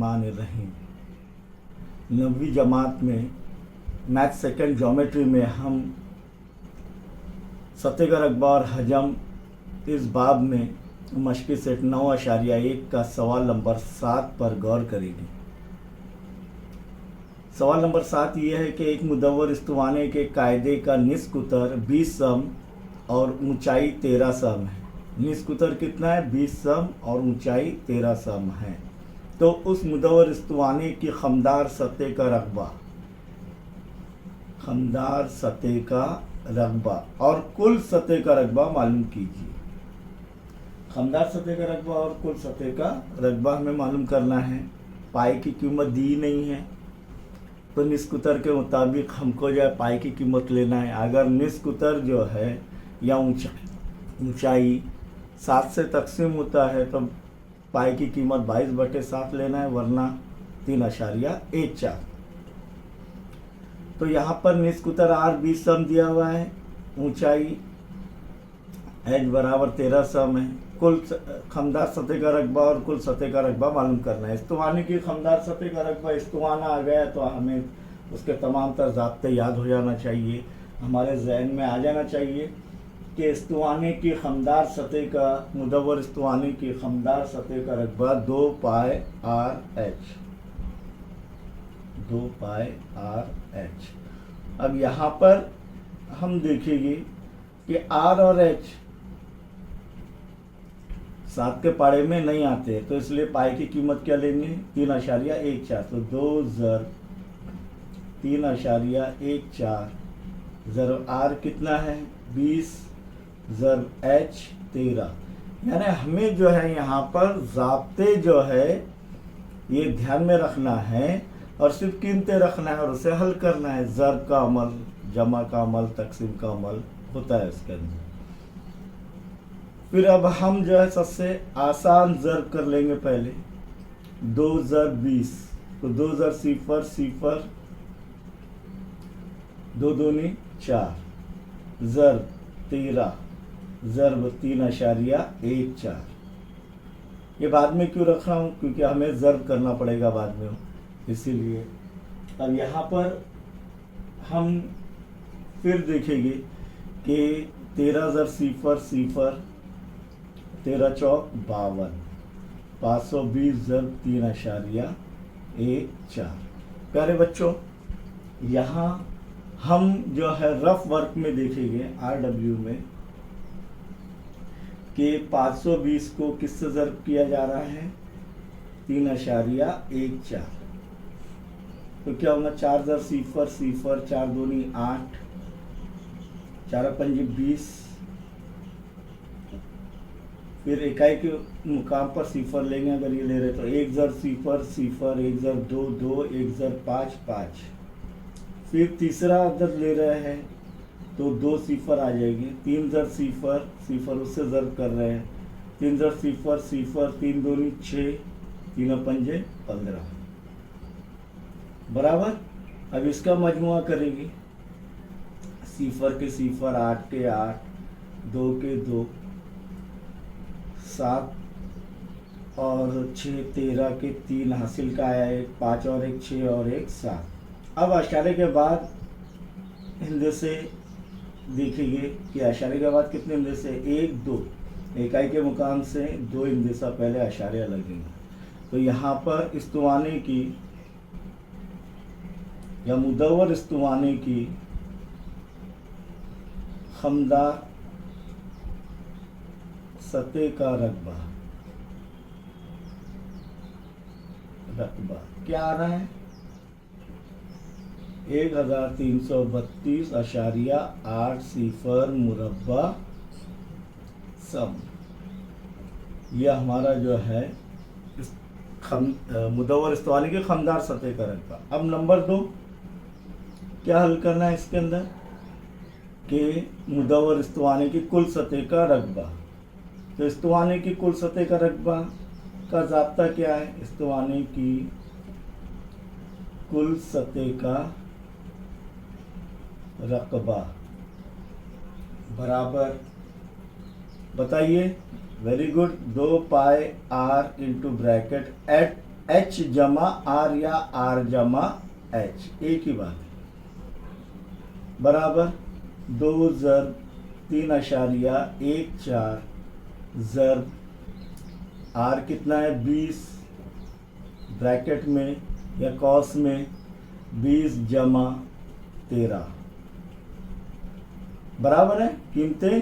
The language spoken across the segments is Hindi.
बिस्मिल्लाहिर्रहमानिर्रहीम। 9वीं जमात में मैथ सेकंड ज्योमेट्री में हम सतह का रकबा और हजम इस बाब में मश्क़ी सेट 9.1 का सवाल नंबर 7 पर गौर करेंगे। सवाल नंबर 7 ये है कि एक मुदव्वर इस्तवाने के कायदे का निस्क कुतर 20 सम और ऊंचाई 13 सम है। निस्क कुतर कितना है? 20 सम और ऊंचाई 13 सम है। तो उस मुदव्वर इस्तवाने की खमदार सतह का रकबा, खमदार सतह का रकबा और कुल सतह का रकबा मालूम कीजिए। खमदार सतह का रकबा और कुल सतह का रकबा हमें मालूम करना है। पाई की कीमत दी नहीं है, तो निस्क कुतर के मुताबिक हमको जो है पाई की कीमत लेना है। अगर निस्क कुतर जो है या ऊंचाई 7 से तकसीम होता है तो पाई की कीमत 22/7 लेना है, वरना 3.14। तो यहाँ पर निस्क कुतर R 20 सम दिया हुआ है, ऊंचाई H बराबर 13 सम है। कुल खमदार सतह का रकबा और कुल सतह का रकबा मालूम करना है। इस्तवाने की खमदार सतह का रकबा, इस्तवाना आ गया तो हमें उसके तमाम तर ज़ाब्ते याद हो जाना चाहिए, हमारे जहन में आ जाना चाहिए कि इस्तवाने की खमदार सतह का, मुदव्वर इस्तवाने की खमदार सतह का रकबा 2 पाई RH, 2 पाई RH। अब यहाँ पर हम देखेंगे कि R और H 7 के पाड़े में नहीं आते, तो इसलिए पाई की कीमत क्या लेंगे? 3.14। तो 2 ज़र 3.14 ज़र R कितना है? 20 ज़र H 13। यानी हमें जो है यहाँ पर ज़ाब्ते जो है ये ध्यान में रखना है और सिर्फ कीमतें रखना है और उसे हल करना है। ज़र्ब का अमल, जमा का अमल, तकसीम का अमल होता है इसके अंदर। फिर अब हम जो है सबसे आसान ज़र्ब कर लेंगे। पहले 2 ज़र 20, तो 2 ज़र 0 0, 2 दूनी 4, ज़र्ब 13, ज़र्ब 3.14। ये बाद में क्यों रख रहा हूँ? क्योंकि हमें ज़र्ब करना पड़ेगा बाद में, इसीलिए। अब यहाँ पर हम फिर देखेंगे कि 13 ज़र 0 0, 13 चौक 52, 520 ज़र 3.14। प्यारे बच्चों, यहाँ हम जो है रफ वर्क में देखेंगे RW में कि 520 को किससे ज़र्ब किया जा रहा है? 3.14। तो क्या होगा? 4 ज़र 0 0, 4 दूनी 8, 4 पंजे 20। फिर इकाई के मुकाम पर 0 लेंगे अगर ये ले रहे तो 1 ज़र 0 0, 1 ज़र 2 2, 1 ज़र 5 5। फिर तीसरा अदद ले रहे हैं तो 2 0 आ जाएगी। 3 ज़र 0 0, उससे ज़र्ब कर रहे हैं। 3 ज़र 0 0, 3 दूनी 6, 3 पंजे 15 बराबर। अब इसका मजमुआ करेंगे। 0 के 0, 8 के 8, 2 के 2, 7 और 6, 13 के 3 हासिल का आया, 1 5 और 1 6 और 1 7। अब अशारे के बाद हिंदे से देखेंगे कि अशारे के बाद कितने हिंदे से? 1 2, इकाई के मुकाम से 2 हिंदे से पहले अशारे लगेंगे। तो यहाँ पर इस्तवाने की या मुदव्वर इस्तवाने की खमदार सतह का रकबा क्या आ रहा है? 1332.80 मुरब्बा सम। यह हमारा जो है मुदव्वर इस्तवाने की खमदार सतह का रकबा। अब नंबर 2 क्या हल करना है इसके अंदर कि मुदव्वर इस्तवाने की कुल सतह का रकबा। तो इस्तवाने की कुल सतह का रकबा का ज़ाब्ता क्या है? इस्तवाने की कुल सतह का रकबा बराबर, बताइए, very good, 2 pi R into bracket एट एच जमा आर या आर जमा एच, एक ही बात है, बराबर 2 ज़र 3.14 ज़र आर कितना है 20 ब्रैकेट में या कॉस में 20 जमा 13 बराबर है कीमतें।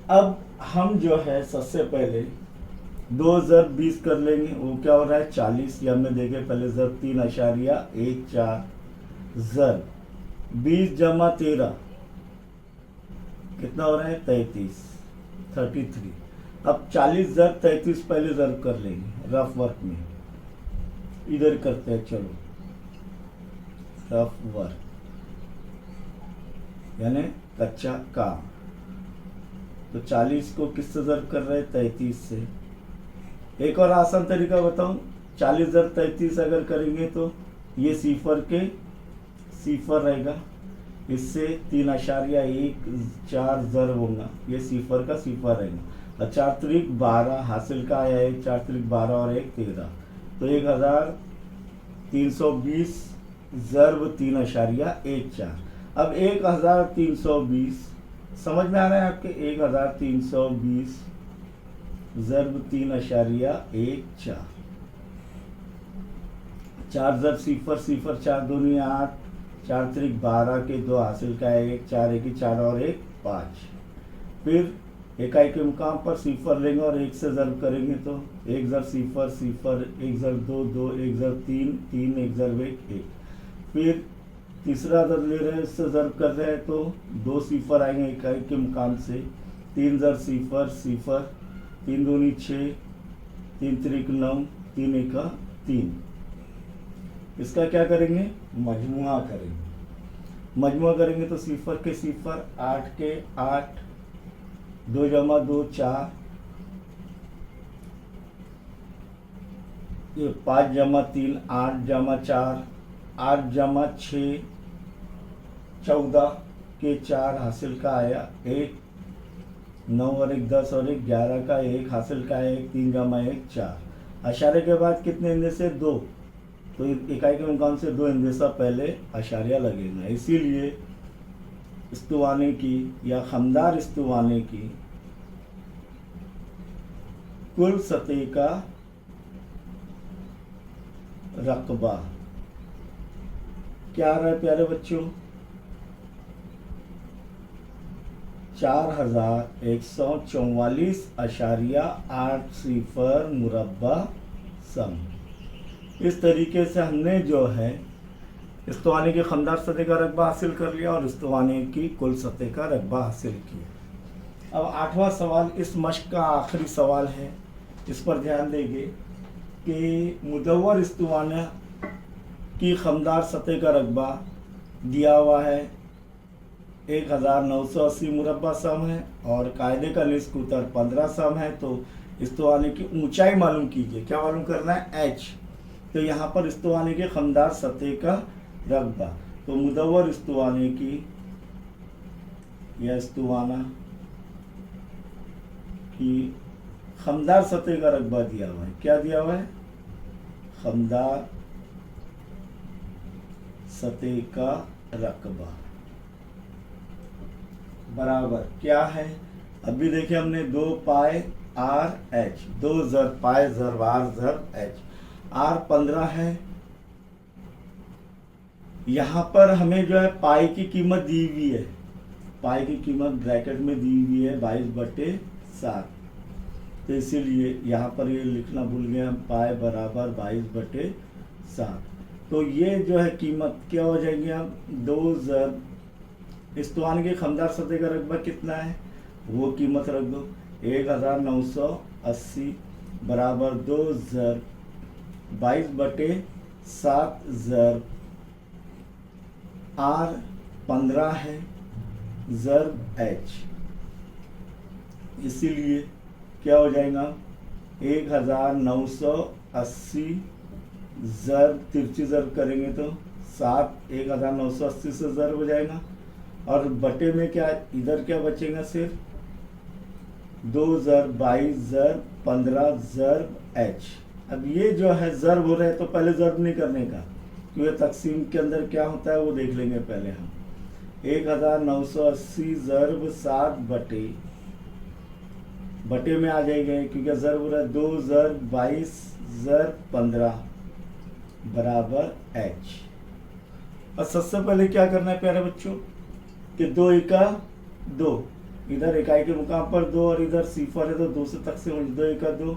अब हम जो है सबसे पहले 2 ज़र 20 कर लेंगे, वो क्या हो रहा है 40, या हमने देखे पहले ज़र 3.14 ज़र 20 जमा 13 कितना हो रहा है 33। अब 40 ज़र 33 पहले ज़र कर लेंगे रफ वर्क में, इधर करते हैं, चलो रफ वर्क यानी कच्चा काम। तो 40 को किससे ज़र्ब कर रहे हैं 33 से। एक और आसान तरीका बताऊं, 40 ज़र्ब 33 अगर करेंगे तो ये सिफर के सिफर रहेगा, इससे 3.14 ज़र्ब होगा, ये सिफर का सिफर रहेगा। और 4 त्रिक 12 हासिल का आया है, 4 त्रिक 12 और 1 13, तो 1320 ज़र्ब 3.14। अब 1320 समझ में आ रहा है आपके, 1320 ज़र्ब 3.14, 4 ज़र्ब सिफर सिफर 4 दूनी 8, 4 त्रिक 12 के 2 हासिल का 1, 4 1 4 और 1 5। फिर इकाई के मुकाम पर सिफर लेंगे और 1 से ज़र्ब करेंगे तो 1 ज़र्ब सिफर सिफर, 1 ज़र्ब 2 2, 1 ज़र्ब 3 3, 1 ज़र्ब 1 1। फिर तीसरा ज़र्ब ले रहे हैं, इससे ज़र्ब कर रहे हैं तो 2 सिफर आएंगे इकाई के मुकाम से, 3 ज़र्ब सिफर सिफर, 3 दूनी 6, 3 त्रिक 9, 3 1 3। इसका क्या करेंगे मजमुआ करेंगे, मजमुआ करेंगे तो सिफर के सिफर 8 के 8, 2 जमा 2 4, ये 5 जमा 3 8 जमा 4, 8 जमा 6 14 के 4 हासिल का आया 1, 9 और 1 10 और 1 11 का 1 हासिल का 1, 3 जमा 1 4। अशारे के बाद कितने इंदेशे 2, तो इकाई के मुकाम से 2 इंदेशा पहले अशारिया लगेगा। इसीलिए इस्तवाने की या खमदार इस्तवाने की कुल सतह का रकबा क्या आ रहा है प्यारे बच्चों 4144.80 मुरब्बा सम। इस तरीके से हमने जो है इस्तवाने की खमदार सतह का रकबा हासिल कर लिया और इस्तवाने की कुल सतह का रकबा हासिल किया। अब 8वां सवाल इस मश्क का आखिरी सवाल है, इस पर ध्यान देंगे कि मुदव्वर इस्तवाना की खमदार सतह का रकबा दिया हुआ है 1980 मुरब्बा सम है और कायदे का निस्फ उत्तर 15 सम है। तो इस्तवाने की ऊंचाई मालूम कीजिए, क्या मालूम करना है h। तो यहाँ पर इस्तवाने के खमदार सतह का रकबा, तो मुदव्वर इस्तवाने की या इस्तवाना की खमदार सतह का रकबा दिया हुआ है, क्या दिया हुआ है खमदार सतह का रकबा बराबर क्या है। अभी देखिए हमने 2 पाई आर एच, 2 ज़र पाई ज़र आर ज़र एच, आर 15 है। यहाँ पर हमें जो है पाई की कीमत दी हुई है, पाई की कीमत ब्रैकेट में दी हुई है 22/7, तो इसीलिए यहाँ पर ये लिखना भूल गए हम, पाई बराबर 22/7। तो ये जो है कीमत क्या हो जाएगी हम 2 ज़र इस्तवाने की खमदार सतह का रकबा कितना है वो कीमत रख दो 1980 बराबर 2 ज़र 22/7 ज़र आर 15 है ज़र एच, इसीलिए क्या हो जाएगा 1980 ज़र तिरछी ज़र करेंगे तो 7 1980 से ज़र हो जाएगा और बटे में क्या इधर क्या बचेगा सिर्फ 2 ज़र 22 ज़र 15 ज़र एच, अब ये जो है ज़र्ब हो रहा है तो पहले ज़र्ब नहीं करने का, क्योंकि तकसीम के अंदर क्या होता है वो देख लेंगे पहले हम। 1980 ज़र्ब 7 बटे में आ जाएंगे, क्योंकि ज़र्ब हो रहा है 2 ज़र्ब 22 ज़र्ब 15 बराबर h। और सबसे पहले क्या करना है प्यारे बच्चों कि 2 एका 2, इधर इकाई के मुकाम पर 2 और इधर सिफर है तो 2 से तकसीम 2 एका 2,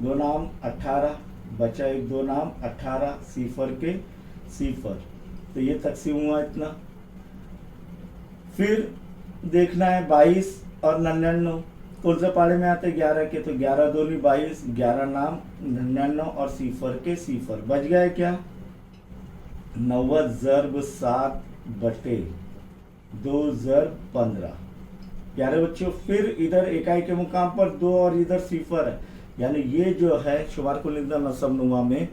2 नाम 18 बचा 1, 2 नाम 18 सिफर के सिफर, तो ये तकसीम हुआ इतना। फिर देखना है 22 और 99 कौन से पाड़े में आते 11 के, तो 11 दूनी 22, 11 नाम 99 और सिफर के सिफर, बच गया क्या 90 ज़र्ब 7 बटे 2 ज़र्ब 15 प्यारे बच्चों। फिर इधर इकाई के मुकाम पर 2 और इधर सिफर है, यानी ये जो है शुमार को लिखना नसब नुमा में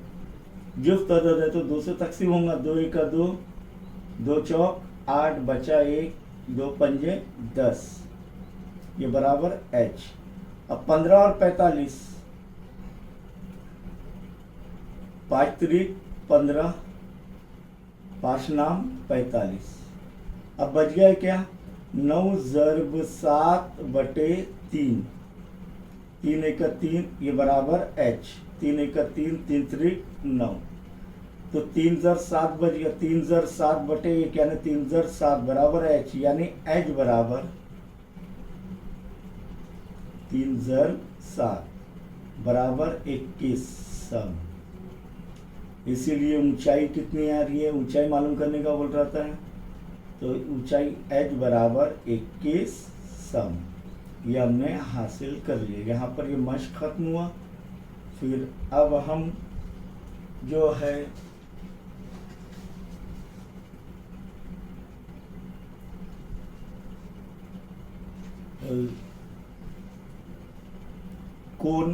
जुफ्त अदद है तो 2 से तकसीम होगा, 2 एका 2, 2 चौक 8 बचा 1, 2 पंजे 10, ये बराबर h। अब 15 और 45, 5 त्रिक 15, 5 नाम 45, अब बच गया क्या 9 ज़र्ब 7 बटे 3, 3 एका 3, ये बराबर h, 3 एका 3, 3 त्रिक 9, तो 3 ज़र 7 बच गया, 3 ज़र 7 बटे 1 यानी 3 ज़र 7 बराबर h, यानी h बराबर 3 ज़र 7 बराबर 21 सम। इसीलिए ऊंचाई कितनी आ रही है, ऊंचाई मालूम करने का बोल रहा था, तो ऊंचाई h बराबर 21 सम, ये हमने हासिल कर लिया। यहाँ पर ये मश्क खत्म हुआ। फिर अब हम जो है कोण,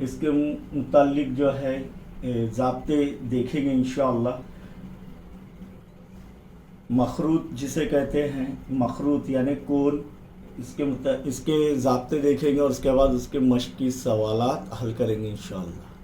इसके मुतालिक जो है ज़ाब्ते देखेंगे इंशाअल्लाह। मखरूत जिसे कहते हैं, मखरूत यानी कोण, इसके ज़ाब्ते देखेंगे और उसके बाद उसके मश्क की सवालात हल करेंगे इंशाअल्लाह।